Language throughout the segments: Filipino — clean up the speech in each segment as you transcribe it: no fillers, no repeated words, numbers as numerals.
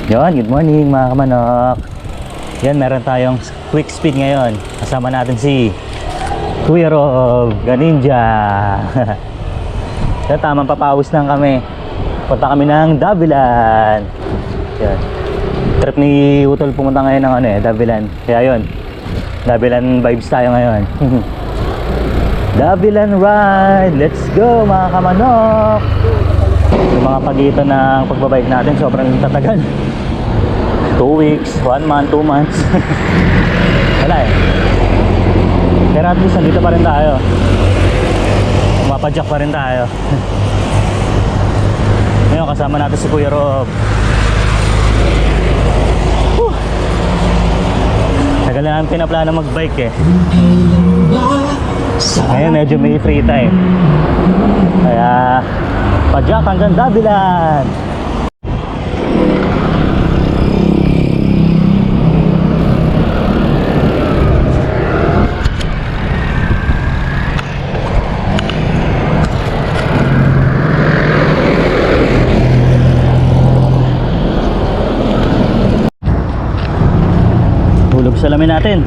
Yon, good morning mga kamanok. Yan, meron tayong quick speed ngayon. Kasama natin si Kuya Rob Ganinja. Yan, tamang papawis lang kami. Punta kami ng Davilan. Yan. Trip ni Utol pumunta ngayon ng Davilan. Kaya yun, Davilan vibes tayo ngayon. Davilan ride, let's go mga kamanok. Yung mga pagitan ng pagbabike natin sobrang tatagal. 2 weeks, 1 month, 2 months. Wala eh. Pero at least nandito pa rin tayo. Mapadyak pa rin tayo. Ngayon kasama natin si Kuya Rob. Tagal na namin pinaplano magbike eh. Ngayon medyo may free time. Kaya padyak hanggang Davilan. Hulog salamin natin.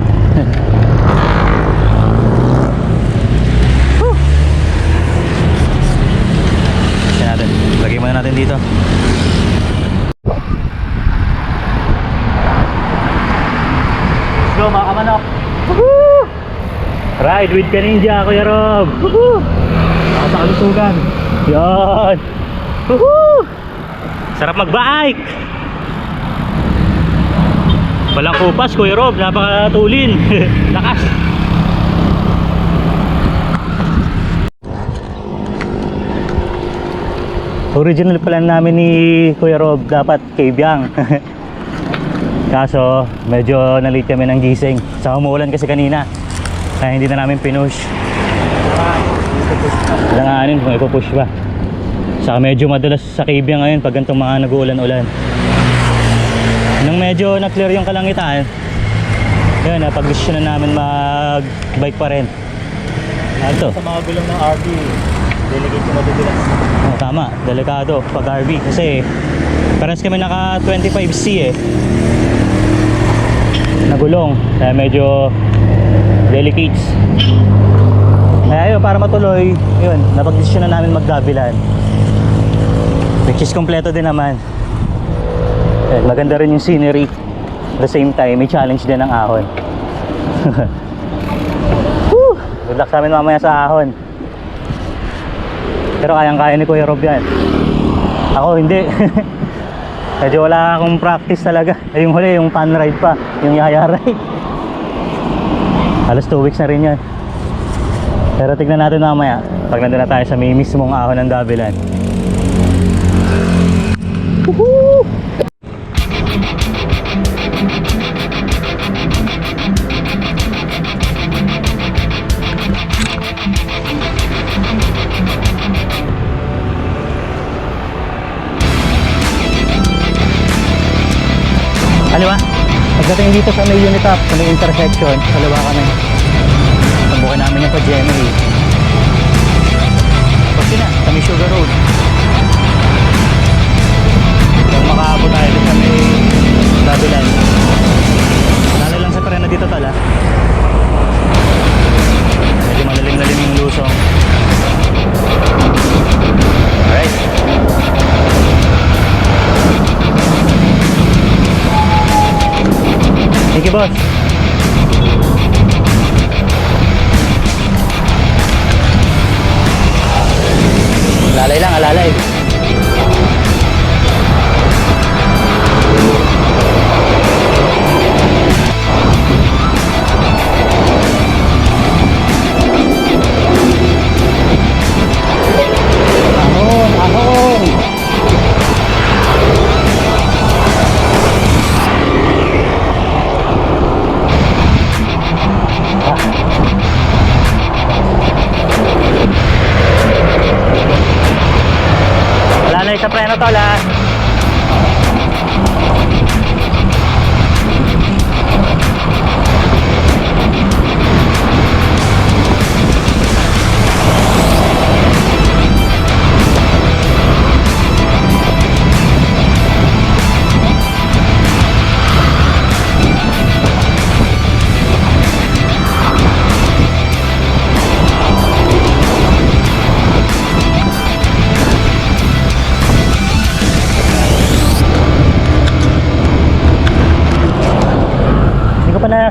Lagay muna natin dito. Let's go mga kamanok. Ride with Ganinja, Kuya Rob. Sa kalusugan. Yan. Sarap magbike. Walang kupas, Kuya Rob. Napakatulin. Lakas. Original plan namin ni Kuya Rob dapat kay Biang. Kaso medyo na-late kami ng gising. Sa umuulan kasi kanina. Kaya hindi na namin pinush. Langanin kung ipupush pa. Saka medyo madalas sa kay Biang ngayon pag ganitong mga nag-uulan-ulan. Nung medyo na-clear yung kalangitan, yun, pag-decision na namin mag-bike pa rin. Ito. Sa mga gulong ng RV, delegate ko madudulas. Oh, tama, delikado pag RV kasi parehas kami naka 25C eh nagulong, kaya medyo delicates. Kaya yun, para matuloy yun, napag-desisyon na namin mag-Davilan, which is kompleto din naman. Maganda rin yung scenery, at the same time may challenge din ang ahon. Good luck sa amin mamaya sa ahon. Pero kayang-kaya ni Kuya Rob yan. Ako hindi. Medyo wala akong practice talaga. Yung huli, yung fun ride pa, yung yaya ride. Halos 2 weeks na rin yan. Pero tignan natin mamaya pag nandun na tayo sa may mismong ahon ng Davilan. Woohoo! Kaliwa. Pagdating dito sa may Unitap, sa may intersection, kaliwa kami. Tambukan namin yung pa-GMA. Pagka na, sa may Sugar Road. Kung makaabot tayo sa may Davilan. Lalo lang sa prena dito tala. Medyo malalim-lalim yung lusong. Alright. Thank you, boss. Alalay lang, alalay. Ahon, ahon.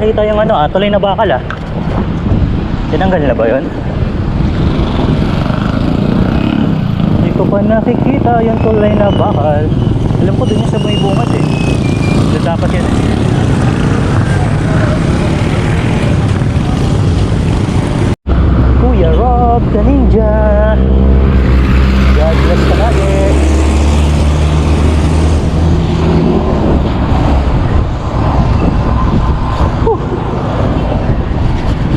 nakita yung ano, tuloy na bakal ah. Tinanggal na ba yun? Hindi ko pa nakikita yung tulay na bakal. Alam ko dun yung sa may bungad eh. Doon dapat yun eh. Kuya Rob, the ninja. God bless ka lagi.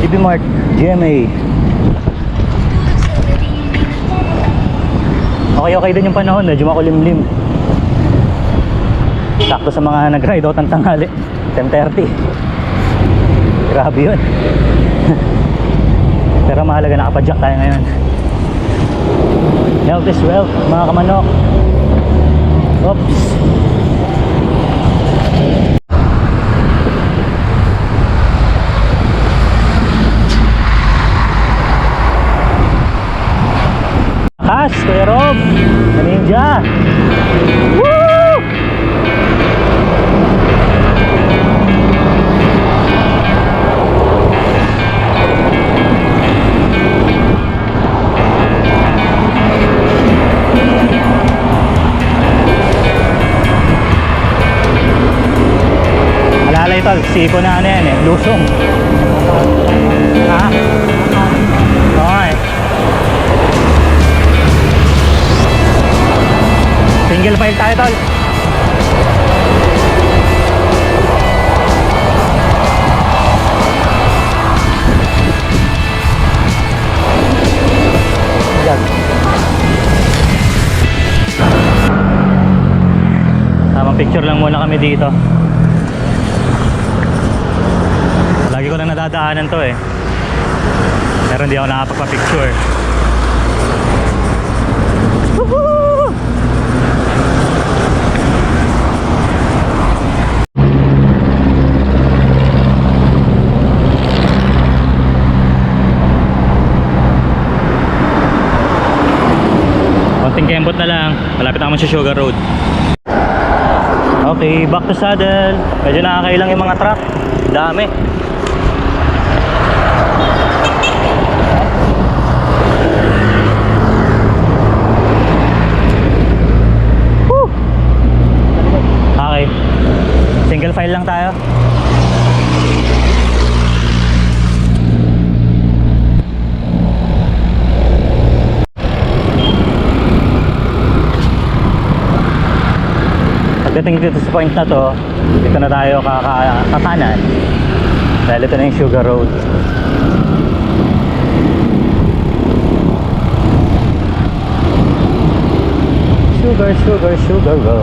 DB Mart, GMA. Okay din yung panahon, medyo makulimlim. Sakto sa mga nag-ride out ng tanghali. 10:30. Grabe yun. Pero mahalaga nakapadyak tayo ngayon. Health is wealth, mga kamanok. Oops. Kas, Kuya Rob, the ninja. Woo! Alala ito, sipo na ano yan eh, lusong. Ha? Okay. Single file tayo, tol. Yan. Tamang picture lang muna kami dito. Lagi ko na nadadaanan to eh. Pero hindi ako nakapagpa-picture. Woohoo! Konting kembot na lang. Malapit na kami sa Sugar Road. Okay, back to saddle. Medyo nakakailang yung mga truck. Dami. Woo! Okay. Single file lang tayo. Pagdating dito sa point na to, dito na tayo kakanan dahil ito na yung Sugar Road. Sugar Road.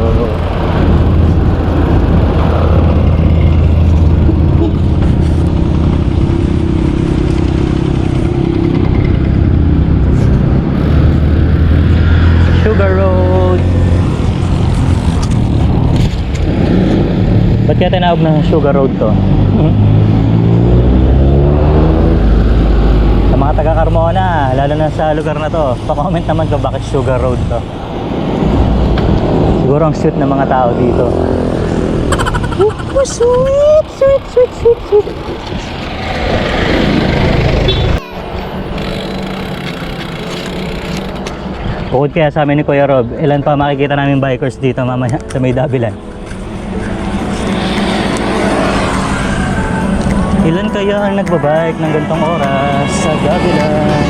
Sugar Road. Ba't kaya tinawag ng Sugar Road to? Sa mga taga Carmona, lalo na sa lugar na to, pa-comment naman kung bakit Sugar Road to. Siguro ang sweet ng mga tao dito. Sweet. Bukod kaya sa amin ni Kuya Rob, ilan pa makikita namin bikers dito mamaya sa may Dabilan. Ilan kaya ang nagbabike ng ganitong oras sa Dabilan?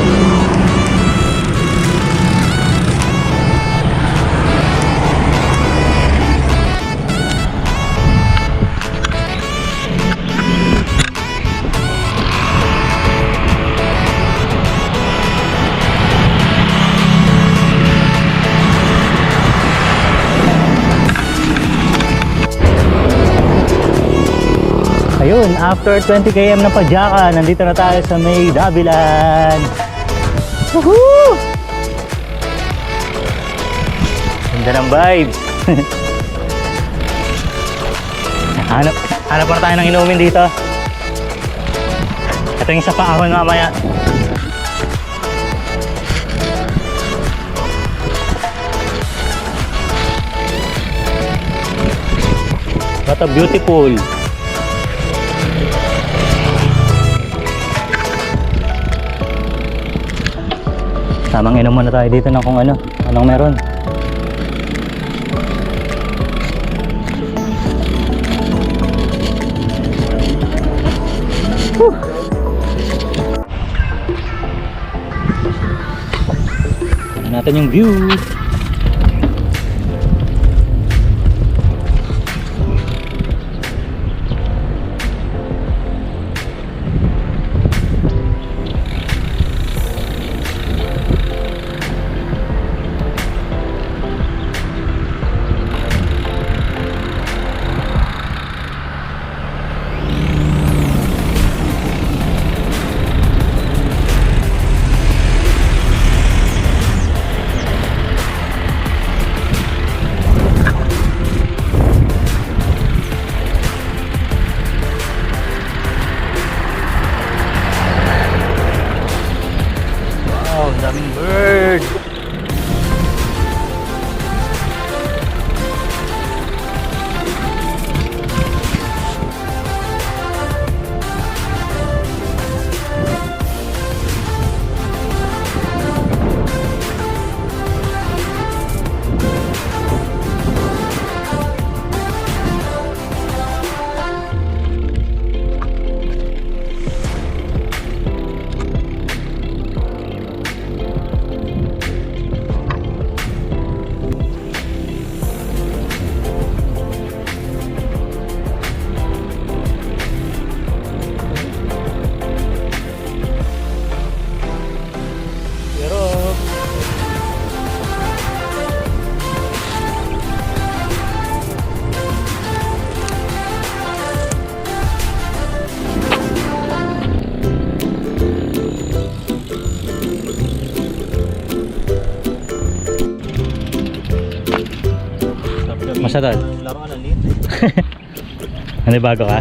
Ayun, after 20 km ng padyakan, nandito na tayo sa may Dabilan. Woohoo! Ganda ng vibes. Hanap na tayo ng inumin dito. Ito yung sa paahon mamaya. What a beautiful. Tamang inom muna tayo dito ng kung ano, anong meron. Whew. Tingnan natin yung view. Wow, daming bird. Pero Masarap. Laruan ng lit. Ano bago ka?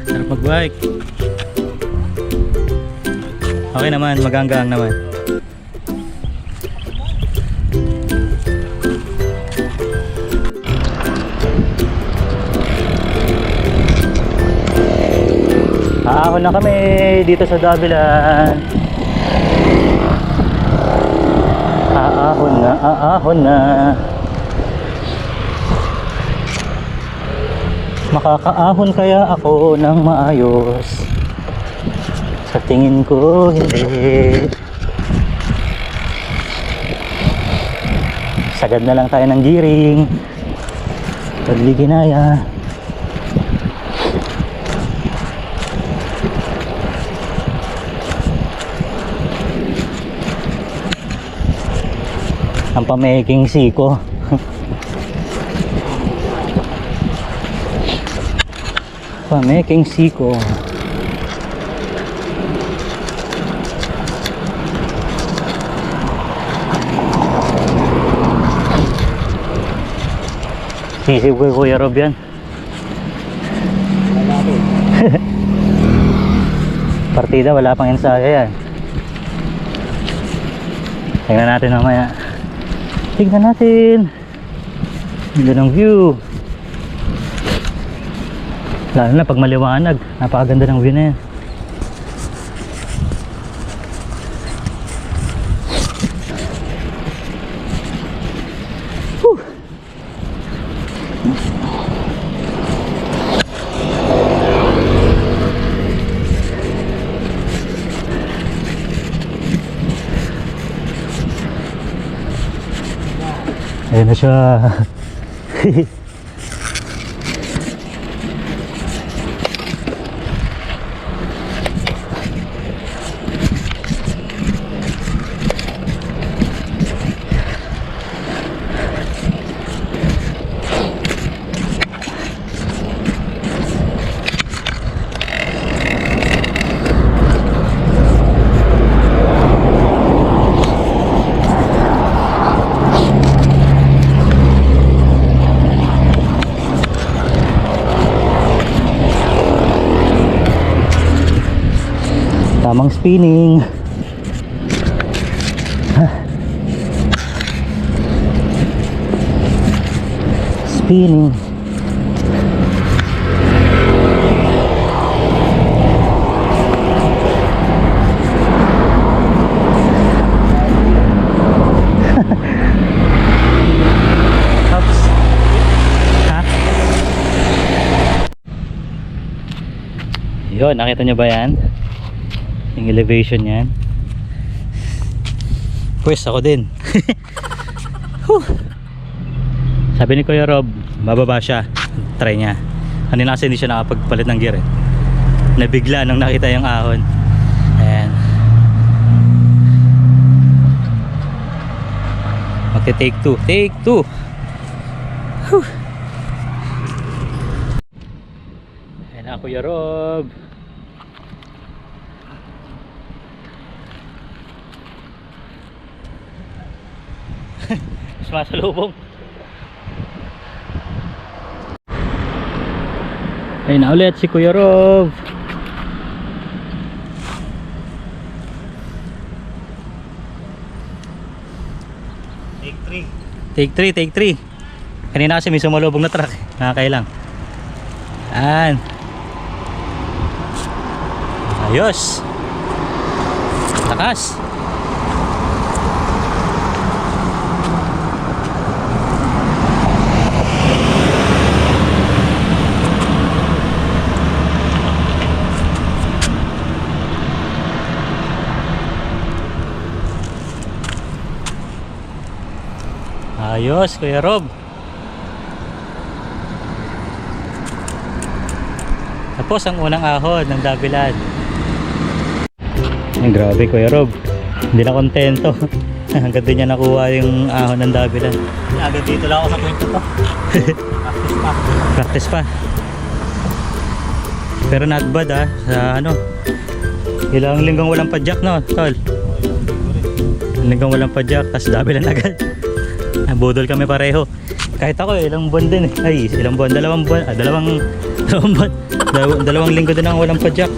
Sarap mag-bike. Okay naman, maganggang naman. Aahon na kami dito sa Davilan. Aahon na. Makakaahon kaya ako ng maayos? Sa tingin ko, hindi. Sagad na lang tayo ng giring. Pagbiginaya. Ang pamaking siko. Pamaking siko. Sisip ko Kuya Rob yan. Partida, wala pang ensayo yan. Tingnan natin mamaya. Tingnan natin. Ganda ng view. Lalo na pag maliwanag. Napakaganda ng view na yan. Whew. Ayan na siya. Tamang spinning. Spinning. Yun, nakita nyo ba yan? Yung elevation yan. Pwes ako din. Whew. Sabi ni Kuya Rob, bababa siya. Try niya. Kanina kasi hindi siya nakapagpalit ng gear eh. Nabigla nung nakita yung ahon. Ayan. Magte-take 2. Take 2. Whew. Ayan na Kuya Rob. Sumasalubong. Ayun na ulit si Kuya Rob. Take 3. Kanina kasi may sumalubong na truck. Nakakailang. Yan. Ayos. Takas. Ayos, Kuya Rob. Tapos ang unang ahon ng Davilan. Ay, grabe Kuya Rob. Hindi na kontento. Hanggang din niya nakuha yung ahon ng Davilan. Agad dito lang ako sa point to. Practice pa. Practice pa. Pero not bad ah. Sa ano, ilang linggong walang padjak no, tol? Linggong walang padjak, tas Davilan agad. Budol kami pareho. Kahit ako ilang buwan din eh. Ay, ilang buwan, dalawang linggo din ako walang padjak.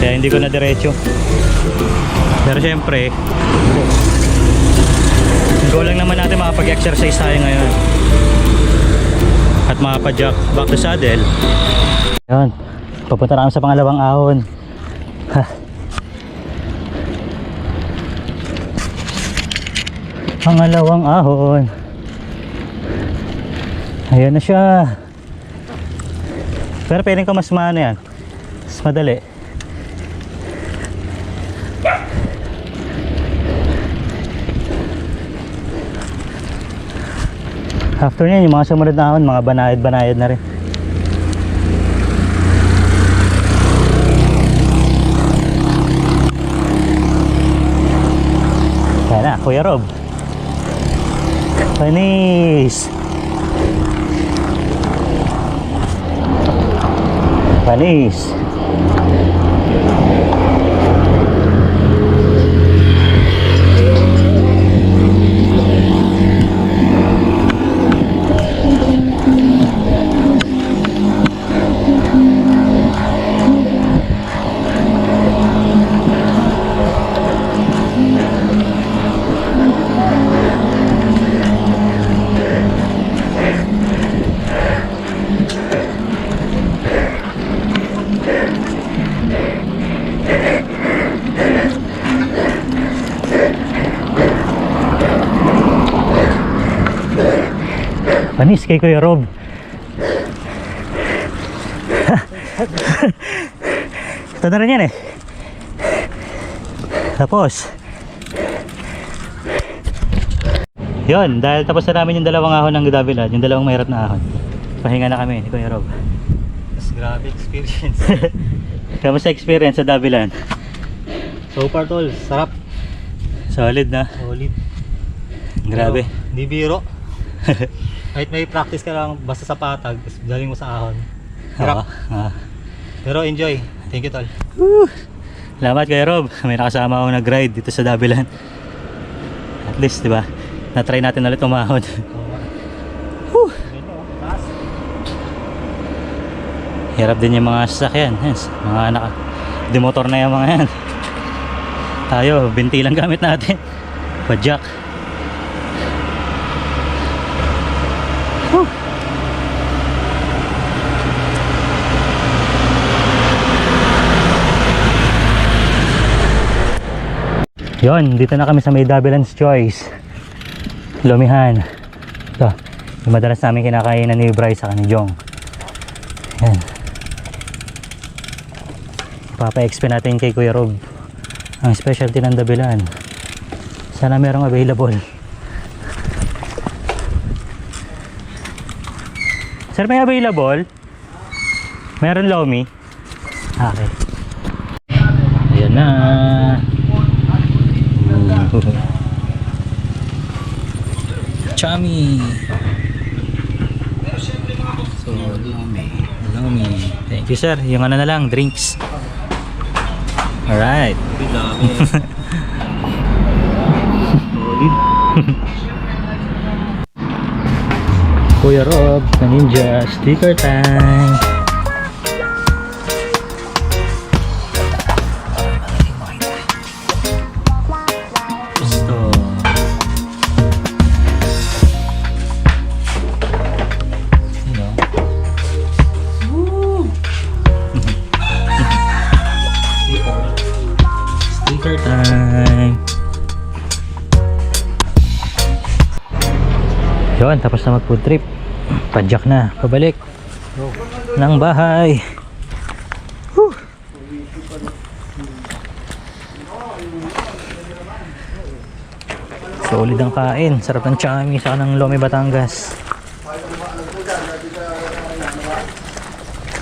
Kaya hindi ko na diretso. Pero syempre, goal lang naman natin makapag-exercise tayo ngayon. At makapadjak back to saddle. Yan, papunta na kami sa pangalawang ahon. Ha. Pangalawang ahon. Ayan na siya. Pero pwedeng ko mas maano yan. Mas madali. After nyan, yung mga sumunod na ahon, mga banayad-banayad na rin. Ayan na, Kuya Rob. Panis. Panis. Panis kay Kuya Rob. Ito na rin yan eh. Tapos yun, dahil tapos na namin yung dalawang ahon ng Davilan, yung dalawang mahirap na ahon. Pahinga na kami ni Kuya Rob. Mas grabe experience. Kamusta experience sa Davilan? So far tol, sarap. Solid na. Solid. Grabe. Pero, di biro. Kahit may practice ka lang basta sa patag, galing mo sa ahon. Hirap. Pero enjoy. Thank you tol. Salamat Kuya Rob. May nakasama akong nag-ride dito sa Davilan. At least, di ba? Na-try natin ulit umahon. Hirap din yung mga sasakyan. Yes, mga demotor na yung mga yan. Tayo, binti lang gamit natin. Padjak. Yon, dito na kami sa may Davilan's Choice. Lumihan. Ito, yung madalas namin kinakainan ni Bryce sa ni Jong. Yan. Papa-exp natin kay Kuya Rob ang specialty ng Dabilan. Sana merong available. Sir, may available? Meron Lomi? Okay. Ayan na. Chami. So, Lomi. Thank you, sir. Yung ano na lang, drinks. Alright. Kuya Rob, na Ninja, sticker time. Gusto. Sino? Sticker time. Yun, tapos na mag food trip. Padyak na, pabalik ng bahay. Whew. Solid ang kain, sarap ng chami sa ng Lomi Batangas.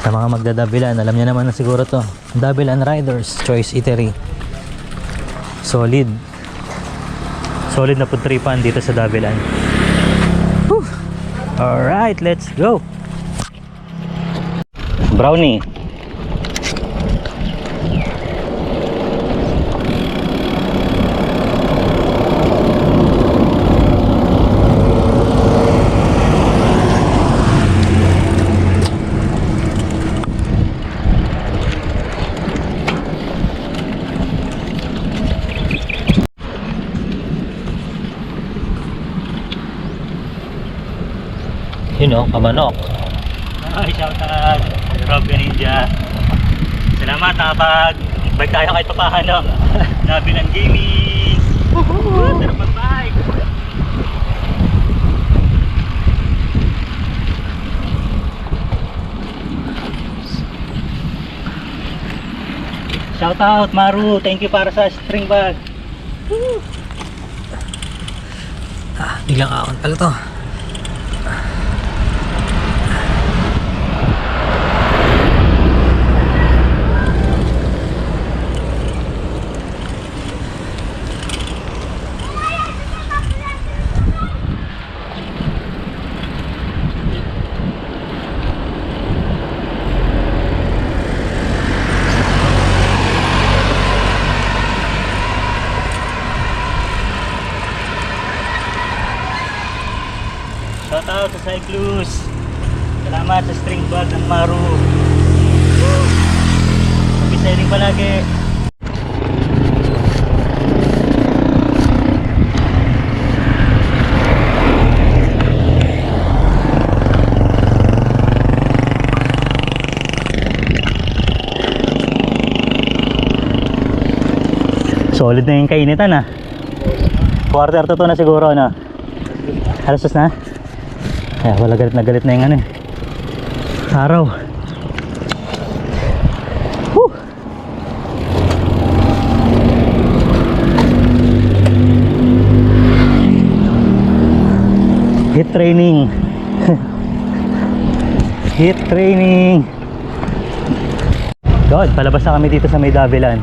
Sa mga magdadabilan, alam niyo naman na siguro to, Dabilan Riders Choice Eatery. Solid na food tripan dito sa Dabilan. Alright, let's go. Brownie. You know, kamanok. Ay, shout out Rob Ninja. Salamat, nakapag-bike tayo kahit pa paano. Dabilan Gaming. Sarap mag-bike. Shout out Maru, thank you para sa string bag. Biglang akon pala to. Shout out sa Cyclus. Salamat sa string bag ng Maru. Happy selling palagi. Solid na yung kainitan ah. Quarter to 2 na siguro na. Alas na? Kaya wala galit na yung ano eh. Araw. Whew. Hit training. Hit training. God, palabas na kami dito sa may Dabilan.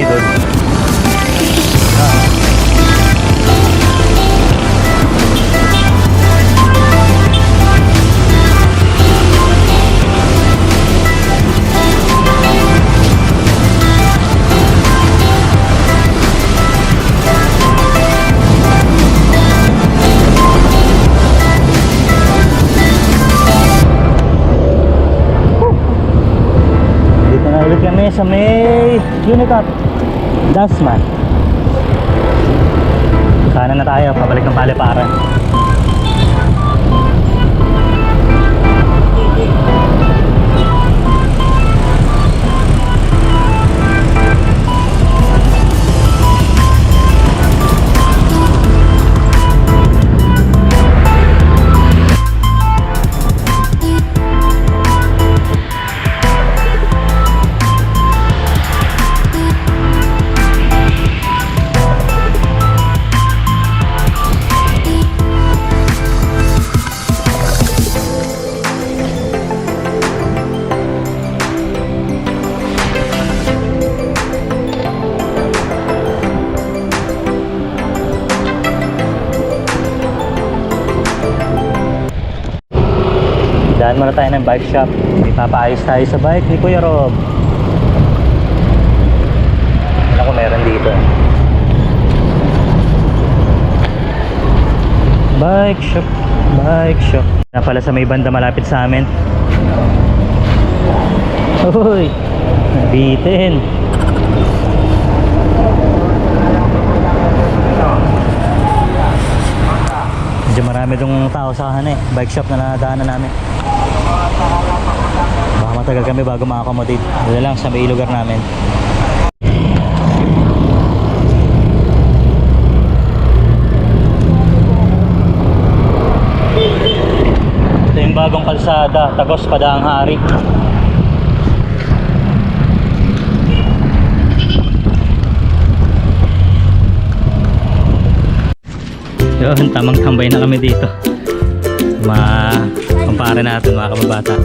doon. Dito na ulit kami sa may Unicap Dasman. Kanan na tayo, pabalik ng Paliparan. Daan muna tayo ng bike shop. Ipapaayos tayo sa bike ni Kuya Rob. Wala ko meron dito. Bike shop. Bike shop. Na pala sa may banda malapit sa amin. Uy! Nabitin. Medyo marami dong tao sa bike shop na nadaanan namin. Baka matagal kami bago maka-accommodate. Dito lang sa may lugar namin. Ito yung bagong kalsada, Tagos Padaang Hari. Yun, tamang tambay na kami dito. Kumpara natin mga kababata.